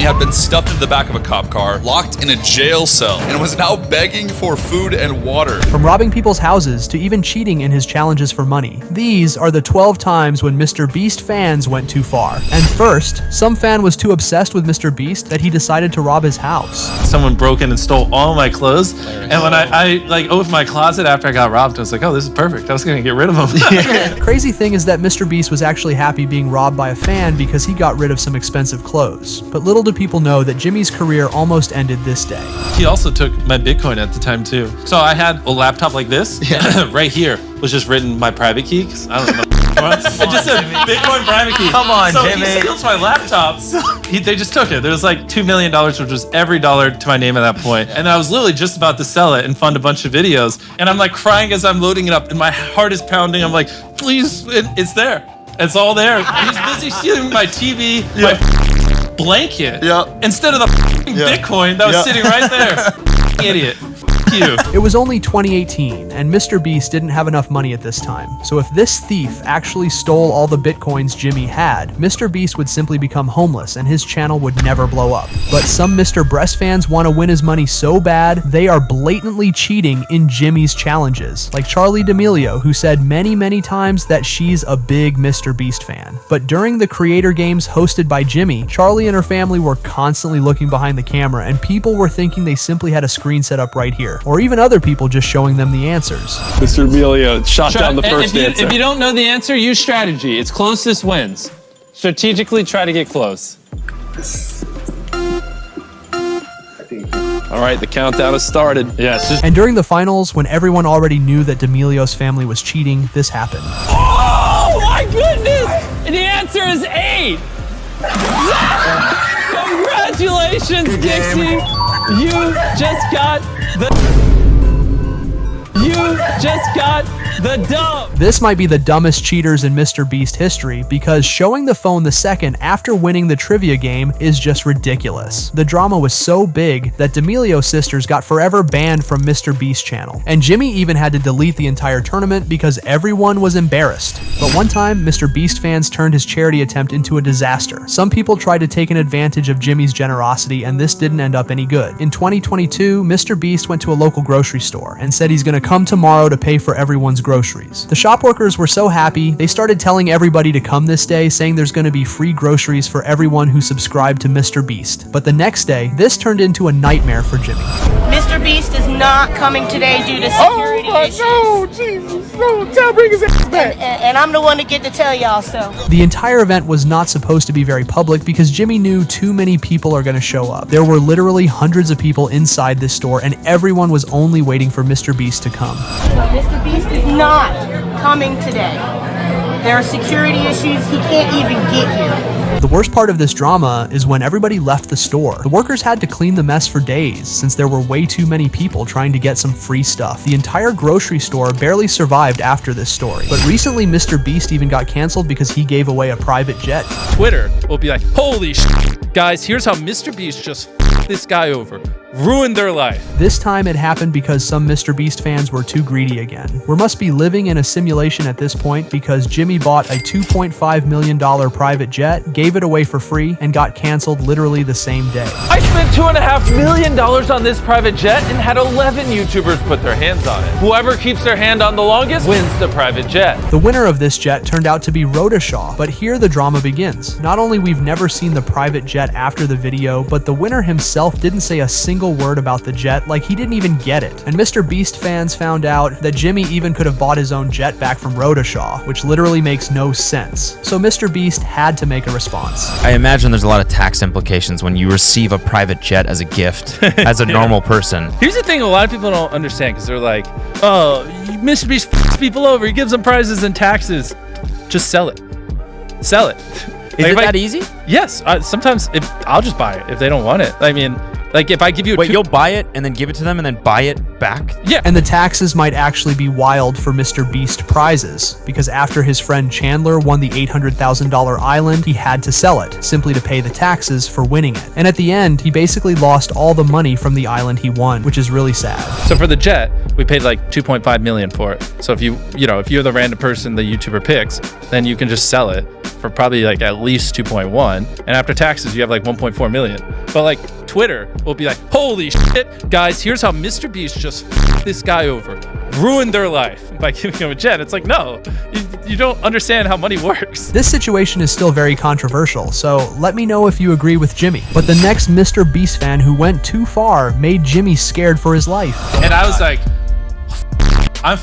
had been stuffed into the back of a cop car, locked in a jail cell, and was now begging for food and water. From robbing people's houses to even cheating in his challenges for money, these are the 12 times when MrBeast fans went too far. And first, some fan was too obsessed with MrBeast that he decided to rob his house. Someone broke in and stole all my clothes, and when I like opened my closet after I got robbed, I was like, oh, this is perfect. I was gonna get rid of them. Crazy thing is that MrBeast was actually happy being robbed by a fan because he got rid of some expensive clothes. But little do people know that Jimmy's career almost ended this day. He also took my Bitcoin at the time too. So I had a laptop like this. Right here was just written my private key, 'cause I don't know. It just said Bitcoin private key. Come on, so Jimmy. He steals my laptop. They just took it. There was like $2 million, which was every dollar to my name at that point. And I was literally just about to sell it and fund a bunch of videos. And I'm like crying as I'm loading it up, and my heart is pounding. I'm like, please, it's there. It's all there. He's busy stealing my TV, my blanket, instead of the Bitcoin that was sitting right there. Idiot. You. It was only 2018, and MrBeast didn't have enough money at this time. So if this thief actually stole all the bitcoins Jimmy had, MrBeast would simply become homeless and his channel would never blow up. But some Mr. Breast fans want to win his money so bad, they are blatantly cheating in Jimmy's challenges. Like Charli D'Amelio, who said many times that she's a big MrBeast fan. But during the creator games hosted by Jimmy, Charli and her family were constantly looking behind the camera, and people were thinking they simply had a screen set up right here. Or even other people just showing them the answers. Mr. Emilio shot down the first answer. If you don't know the answer, use strategy. It's closest wins. Strategically try to get close. All right, the countdown has started. Yes. And during the finals, when everyone already knew that D'Amelio's family was cheating, this happened. Oh my goodness! And the answer is 8. Congratulations, Dixie! You just got the dub. This might be the dumbest cheaters in MrBeast history because showing the phone the second after winning the trivia game is just ridiculous. The drama was so big that D'Amelio's sisters got forever banned from MrBeast channel. And Jimmy even had to delete the entire tournament because everyone was embarrassed. But one time, MrBeast fans turned his charity attempt into a disaster. Some people tried to take an advantage of Jimmy's generosity, and this didn't end up any good. In 2022, MrBeast went to a local grocery store and said he's gonna come tomorrow to pay for everyone's groceries. The shop workers were so happy, they started telling everybody to come this day, saying there's gonna be free groceries for everyone who subscribed to MrBeast. But the next day, this turned into a nightmare for Jimmy. MrBeast is not coming today due to security issues. No, Jesus, no, tell bring his ass back. And I'm the one to get to tell y'all so. The entire event was not supposed to be very public because Jimmy knew too many people are gonna show up. There were literally hundreds of people inside this store, and everyone was only waiting for MrBeast to come. MrBeast is not coming today. There are security issues. He can't even get here. The worst part of this drama is when everybody left the store. The workers had to clean the mess for days since there were way too many people trying to get some free stuff. The entire grocery store barely survived after this story. But recently, MrBeast even got canceled because he gave away a private jet. Twitter will be like, holy shit, guys, here's how MrBeast just f***ed this guy over. Ruined their life. This time it happened because some MrBeast fans were too greedy again. We must be living in a simulation at this point because Jimmy bought a $2.5 million private jet, gave it away for free, and got canceled literally the same day. I spent $2.5 million on this private jet and had 11 YouTubers put their hands on it. Whoever keeps their hand on the longest wins the private jet. The winner of this jet turned out to be Rodashaw, but here the drama begins. Not only we've never seen the private jet after the video, but the winner himself didn't say a single word about the jet, like he didn't even get it. And MrBeast fans found out that Jimmy even could have bought his own jet back from Rodashaw, which literally makes no sense. So MrBeast had to make a response. I imagine there's a lot of tax implications when you receive a private jet as a gift as a normal person. Here's the thing a lot of people don't understand because they're like, oh, MrBeast f***s people over. He gives them prizes and taxes. Just sell it. Sell it. Is it that easy? Yes. Sometimes I'll just buy it if they don't want it. I mean, like if I give you you'll buy it and then give it to them and then buy it back? Yeah. And the taxes might actually be wild for MrBeast prizes, because after his friend Chandler won the $800,000 island, he had to sell it, simply to pay the taxes for winning it. And at the end, he basically lost all the money from the island he won, which is really sad. So for the jet, we paid like $2.5 million for it. So if you're the random person the YouTuber picks, then you can just sell it for probably like at least 2.1. And after taxes, you have like 1.4 million. But like Twitter will be like, holy shit, guys, here's how MrBeast just f***ed this guy over, ruined their life by giving him a jet. It's like, no, you don't understand how money works. This situation is still very controversial, so let me know if you agree with Jimmy. But the next MrBeast fan who went too far made Jimmy scared for his life. And I was like, I'm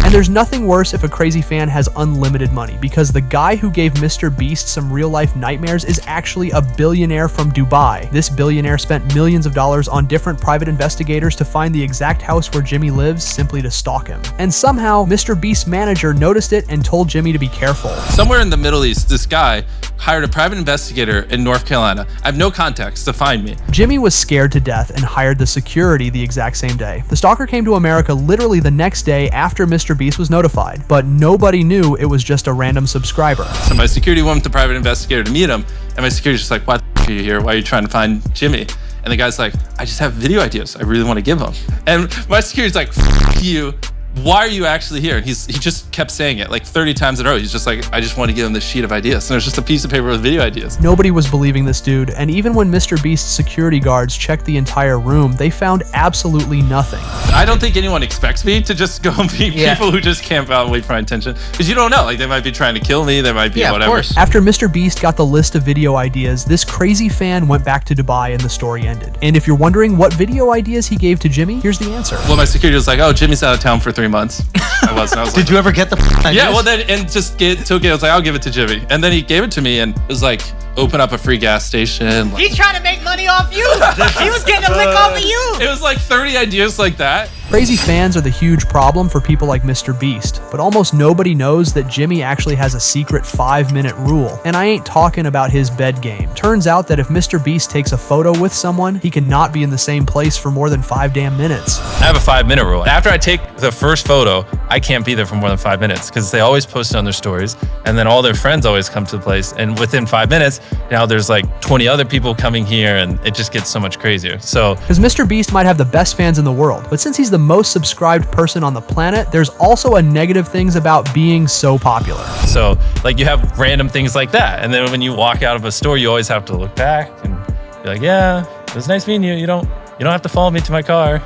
And there's nothing worse if a crazy fan has unlimited money, because the guy who gave MrBeast some real-life nightmares is actually a billionaire from Dubai. This billionaire spent millions of dollars on different private investigators to find the exact house where Jimmy lives simply to stalk him. And somehow, MrBeast's manager noticed it and told Jimmy to be careful. Somewhere in the Middle East, this guy hired a private investigator in North Carolina. I have no context to find me. Jimmy was scared to death and hired the security the exact same day. The stalker came to America literally the next day after MrBeast was notified, but nobody knew it was just a random subscriber. So my security went with the private investigator to meet him, and my security's just like, why the f*** are you here? Why are you trying to find Jimmy? And the guy's like, I just have video ideas I really want to give him. And my security's like, f*** you. Why are you actually here? And he just kept saying it like 30 times in a row. He's just like, I just want to give him this sheet of ideas. And there's just a piece of paper with video ideas. Nobody was believing this dude, and even when MrBeast's security guards checked the entire room, they found absolutely nothing. I don't think anyone expects me to just go and meet people who just camp out and wait for my attention. Because you don't know, like they might be trying to kill me, they might be whatever. Of course. After MrBeast got the list of video ideas, this crazy fan went back to Dubai and the story ended. And if you're wondering what video ideas he gave to Jimmy, here's the answer. Well, my security was like, oh, Jimmy's out of town for 3 months. I was like, did you ever get the ideas? Yeah, well then, and just took it. I was like, I'll give it to Jimmy. And then he gave it to me and it was like, open up a free gas station. He's trying to make money off you. He was getting a lick off of you. It was like 30 ideas like that. Crazy fans are the huge problem for people like MrBeast, but almost nobody knows that Jimmy actually has a secret 5-minute rule. And I ain't talking about his bed game. Turns out that if MrBeast takes a photo with someone, he cannot be in the same place for more than 5 damn minutes. I have a 5-minute rule. After I take the first photo, I can't be there for more than 5 minutes because they always post it on their stories, and then all their friends always come to the place, and within 5 minutes, now there's like 20 other people coming here, and it just gets so much crazier. So, because MrBeast might have the best fans in the world, but since he's the most subscribed person on the planet, there's also a negative things about being so popular. So like you have random things like that, and then when you walk out of a store, you always have to look back and be like, yeah, it was nice meeting you. You don't have to follow me to my car.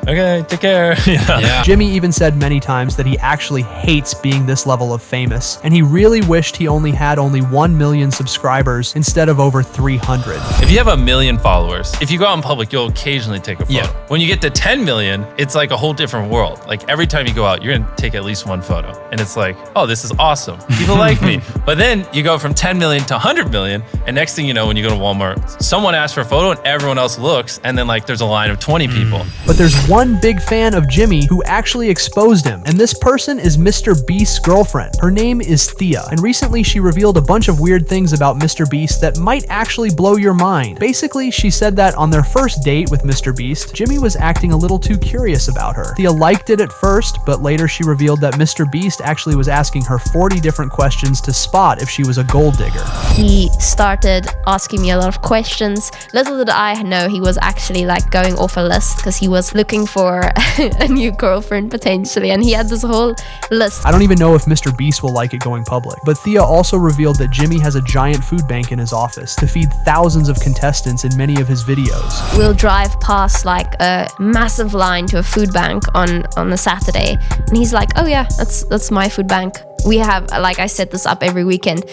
Okay, take care. Yeah. Jimmy even said many times that he actually hates being this level of famous, and he really wished he only had 1 million subscribers instead of over 300. If you have 1 million followers, if you go out in public, you'll occasionally take a photo. Yeah. When you get to 10 million, it's like a whole different world. Like every time you go out, you're gonna take at least one photo. And it's like, oh, this is awesome. People like me. But then you go from 10 million to 100 million, and next thing you know, when you go to Walmart, someone asks for a photo and everyone else looks, and then like there's a line of 20 people. But there's one big fan of Jimmy who actually exposed him, and this person is MrBeast's girlfriend. Her name is Thea, and recently she revealed a bunch of weird things about MrBeast that might actually blow your mind. Basically, she said that on their first date with MrBeast, Jimmy was acting a little too curious about her. Thea liked it at first, but later she revealed that MrBeast actually was asking her 40 different questions to spot if she was a gold digger. He started asking me a lot of questions. Little did I know he was actually like going off a list because he was looking for a new girlfriend potentially, and he had this whole list. I don't even know if MrBeast will like it going public, but Thea also revealed that Jimmy has a giant food bank in his office to feed thousands of contestants in many of his videos. We'll drive past like a massive line to a food bank on a Saturday, and he's like, oh yeah, that's my food bank. We have, like I set this up every weekend.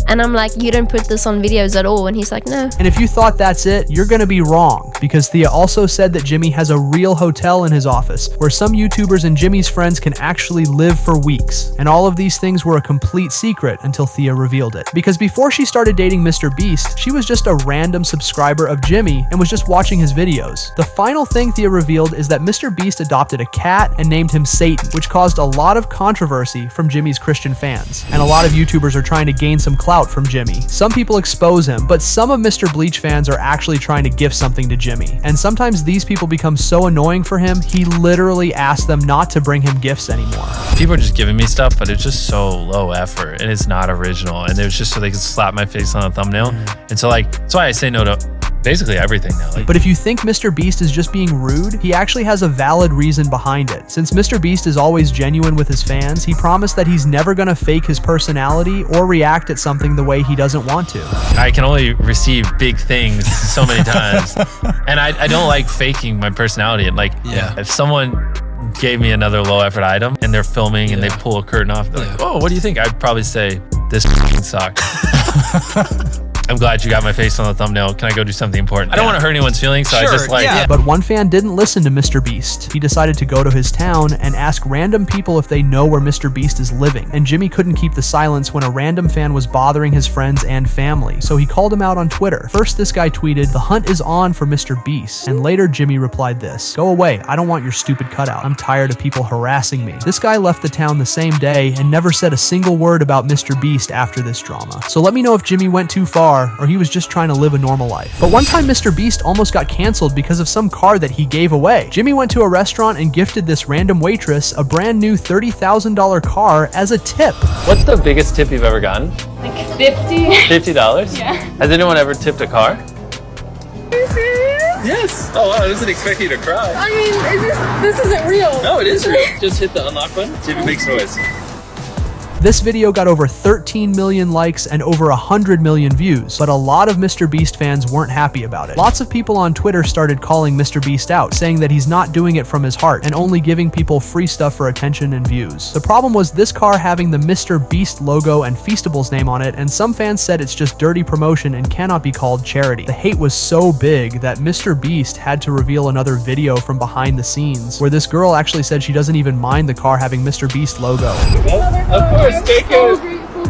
And I'm like, you don't put this on videos at all. And he's like, no. And if you thought that's it, you're gonna be wrong, because Thea also said that Jimmy has a real hotel in his office where some YouTubers and Jimmy's friends can actually live for weeks. And all of these things were a complete secret until Thea revealed it. Because before she started dating MrBeast, she was just a random subscriber of Jimmy and was just watching his videos. The final thing Thea revealed is that MrBeast adopted a cat and named him Satan, which caused a lot of controversy from Jimmy's Christian fans. And a lot of YouTubers are trying to gain some clout from Jimmy. Some people expose him, but some of Mr. Bleach fans are actually trying to gift something to Jimmy. And sometimes these people become so annoying for him, he literally asks them not to bring him gifts anymore. People are just giving me stuff, but it's just so low effort and it's not original. And it was just so they could slap my face on a thumbnail. And so like, that's why I say no to basically everything now. Like, But if you think MrBeast is just being rude, he actually has a valid reason behind it. Since MrBeast is always genuine with his fans, he promised that he's never gonna fake his personality or react at something the way he doesn't want to. I can only receive big things so many times, and I don't like faking my personality. And like, if someone gave me another low effort item and they're filming and they pull a curtain off, they're like, "Oh, what do you think?" I'd probably say, "This sucks." I'm glad you got my face on the thumbnail. Can I go do something important? I don't want to hurt anyone's feelings, so I just like... But one fan didn't listen to MrBeast. He decided to go to his town and ask random people if they know where MrBeast is living. And Jimmy couldn't keep the silence when a random fan was bothering his friends and family, so he called him out on Twitter. First, this guy tweeted, "The hunt is on for MrBeast." And later, Jimmy replied this, "Go away, I don't want your stupid cutout. I'm tired of people harassing me." This guy left the town the same day and never said a single word about MrBeast after this drama. So let me know if Jimmy went too far, or he was just trying to live a normal life. But one time MrBeast almost got canceled because of some car that he gave away. Jimmy went to a restaurant and gifted this random waitress a brand new $30,000 car as a tip. What's the biggest tip you've ever gotten? Like 50. $50? Yeah. Has anyone ever tipped a car? Are you serious? Yes. Oh wow, I wasn't expecting you to cry. I mean, this isn't real. No, it is real. Just hit the unlock button, see if it makes noise. This video got over 13 million likes and over 100 million views, but a lot of MrBeast fans weren't happy about it. Lots of people on Twitter started calling MrBeast out, saying that he's not doing it from his heart and only giving people free stuff for attention and views. The problem was this car having the MrBeast logo and Feastables name on it, and some fans said it's just dirty promotion and cannot be called charity. The hate was so big that MrBeast had to reveal another video from behind the scenes, where this girl actually said she doesn't even mind the car having MrBeast logo. Of course. Take care.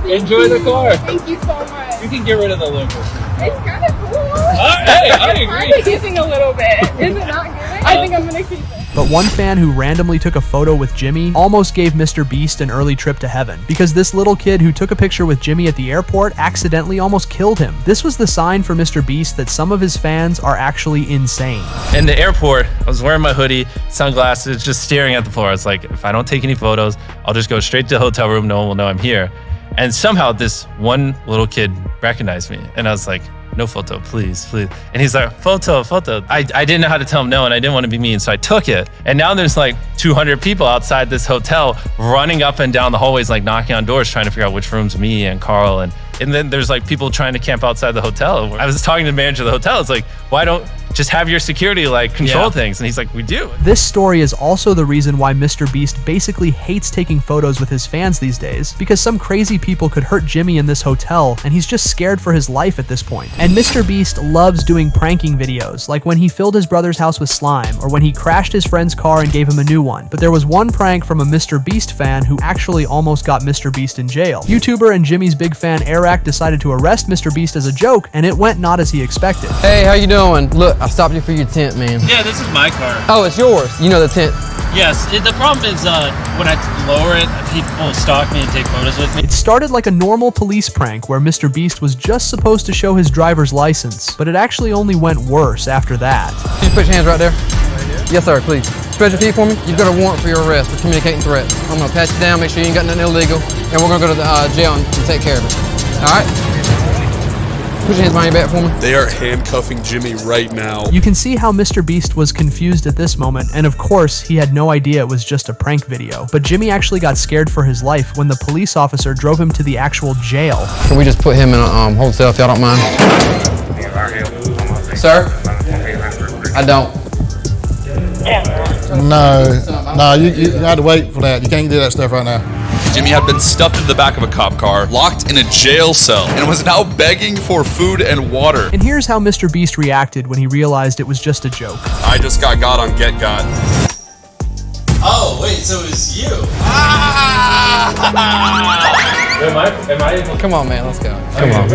Enjoy the car. Thank you so much. You can get rid of the logo. It's kind of cool. Hey, I agree. I'm giving a little bit. Is it not giving? I think I'm gonna keep it. But one fan who randomly took a photo with Jimmy almost gave MrBeast an early trip to heaven, because this little kid who took a picture with Jimmy at the airport accidentally almost killed him. This was the sign for MrBeast that some of his fans are actually insane. In the airport, I was wearing my hoodie, sunglasses, just staring at the floor. I was like, if I don't take any photos, I'll just go straight to the hotel room. No one will know I'm here. And somehow this one little kid recognized me. And I was like, "No photo, please, please." And he's like, "Photo, photo." I didn't know how to tell him no, and I didn't want to be mean, so I took it. And now there's like 200 people outside this hotel running up and down the hallways, like knocking on doors, trying to figure out which room's me and Carl. And then there's like people trying to camp outside the hotel. I was talking to the manager of the hotel. It's like, why don't just have your security like control things? And he's like, "We do." This story is also the reason why MrBeast basically hates taking photos with his fans these days, because some crazy people could hurt Jimmy in this hotel, and he's just scared for his life at this point. And MrBeast loves doing pranking videos, like when he filled his brother's house with slime, or when he crashed his friend's car and gave him a new one. But there was one prank from a MrBeast fan who actually almost got MrBeast in jail. YouTuber and Jimmy's big fan Eric decided to arrest MrBeast as a joke, and it went not as he expected. Hey, how you doing? Look, I stopped you for your tent, man. Yeah, this is my car. Oh, it's yours. You know the tent. Yes, the problem is when I lower it, people stalk me and take photos with me. It started like a normal police prank where MrBeast was just supposed to show his driver's license, but it actually only went worse after that. Can you put your hands right there? Right here? Yes, sir, please. Spread your feet for me. You've got a warrant for your arrest for communicating threats. I'm gonna pat you down, make sure you ain't got nothing illegal, and we're gonna go to the jail and take care of it. All right? Put your hands behind your back for me. They are handcuffing Jimmy right now. You can see how MrBeast was confused at this moment, and of course, he had no idea it was just a prank video. But Jimmy actually got scared for his life when the police officer drove him to the actual jail. Can we just put him in a hold cell if y'all don't mind? Sir? I don't. No, you had to wait for that. You can't do that stuff right now. Jimmy had been stuffed in the back of a cop car, locked in a jail cell, and was now begging for food and water. And here's how MrBeast reacted when he realized it was just a joke. I just got on Get Got. Oh, wait, so it's you. Come on, man, let's go. Come on.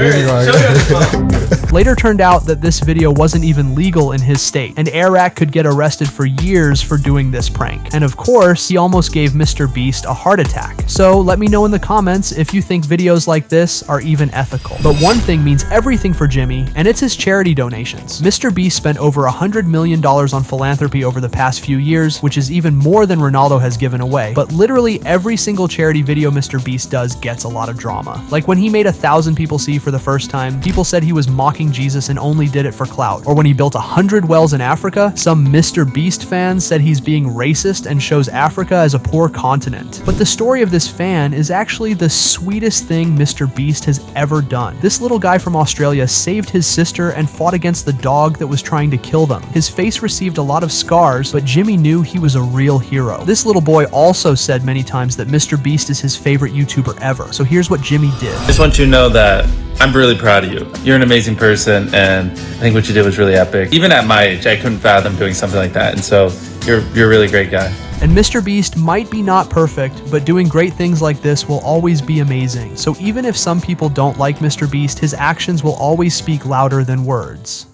Later turned out that this video wasn't even legal in his state, and Eric could get arrested for years for doing this prank. And of course, he almost gave MrBeast a heart attack. So let me know in the comments if you think videos like this are even ethical. But one thing means everything for Jimmy, and it's his charity donations. MrBeast spent over $100 million on philanthropy over the past few years, which is even more than Ronaldo has given away. But literally every single charity video MrBeast does gets a lot of drama. Like when he made 1,000 people see for the first time, people said he was mocking Jesus and only did it for clout. Or when he built 100 wells in Africa, some MrBeast fans said he's being racist and shows Africa as a poor continent. But the story of this fan is actually the sweetest thing MrBeast has ever done. This little guy from Australia saved his sister and fought against the dog that was trying to kill them. His face received a lot of scars, but Jimmy knew he was a real hero. This little boy also said many times that MrBeast is his favorite YouTuber ever. So here's what Jimmy did. I just want you to know that I'm really proud of you. You're an amazing person, and I think what you did was really epic. Even at my age, I couldn't fathom doing something like that, and so you're a really great guy. And MrBeast might be not perfect, but doing great things like this will always be amazing. So even if some people don't like MrBeast, his actions will always speak louder than words.